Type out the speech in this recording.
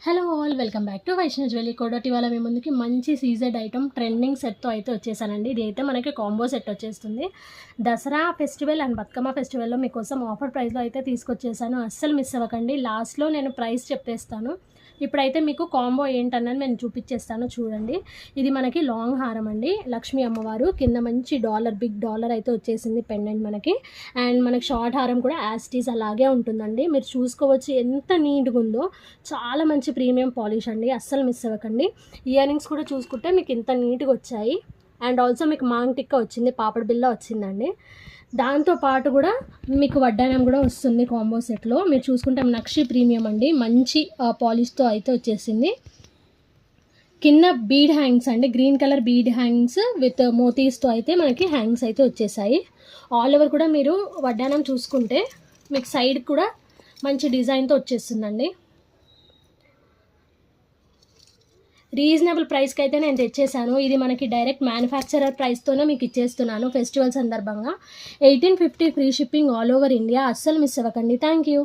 Hello all welcome back to Vaishnav jewellery కోడటి వాళ్ళ మీ ముందుకి మంచి సీజెడ్ ఐటమ్ ట్రెండింగ్ సెట్తో అయితే వచ్చేసానండి. ఇది అయితే మనకి కాంబో సెట్ వచ్చేస్తుంది. దసరా ఫెస్టివల్ అండ్ బతుకమ్మ ఫెస్టివల్లో మీకోసం ఆఫర్ ప్రైస్లో అయితే తీసుకొచ్చేసాను. అస్సలు మిస్ అవ్వకండి. లాస్ట్లో నేను ప్రైస్ చెప్పేస్తాను. ఇప్పుడైతే మీకు కాంబో ఏంటన్నది నేను చూపించేస్తాను చూడండి. ఇది మనకి లాంగ్ హారం అండి, లక్ష్మీ అమ్మవారు కింద మంచి డాలర్, బిగ్ డాలర్ అయితే వచ్చేసింది పెండెంట్ మనకి. అండ్ మనకి షార్ట్ హారం కూడా యాస్టీస్ అలాగే ఉంటుందండి. మీరు చూసుకోవచ్చు ఎంత నీట్గా ఉందో. చాలా మంచి ప్రీమియం పాలిష్ అండి, అస్సలు మిస్ అవ్వకండి. ఇయర్ రింగ్స్ కూడా చూసుకుంటే మీకు ఇంత నీట్గా వచ్చాయి. అండ్ ఆల్సో మీకు మాంగ్ టిక్క వచ్చింది, పాపడ బిల్ల వచ్చిందండి. దాంతోపాటు కూడా మీకు వడ్డానం కూడా వస్తుంది కాంబో సెట్లో. మీరు చూసుకుంటే నక్షి ప్రీమియం అండి, మంచి పాలిష్తో అయితే వచ్చేసింది. కింద బీడ్ హ్యాంగ్స్ అండి, green colour bead hangs with మోతీస్తో అయితే మనకి హ్యాంగ్స్ అయితే వచ్చేసాయి. ఆల్ ఓవర్ కూడా మీరు వడ్డానం చూసుకుంటే మీకు సైడ్ కూడా మంచి డిజైన్తో వచ్చేస్తుందండి. రీజనబుల్ ప్రైస్కి అయితే నేను తెచ్చేసాను. ఇది మనకి డైరెక్ట్ మ్యానుఫ్యాక్చరర్ ప్రైస్తోనే మీకు ఇచ్చేస్తున్నాను ఫెస్టివల్ సందర్భంగా. 1850 free shipping all over India. అస్సలు మిస్ అవ్వకండి. Thank you.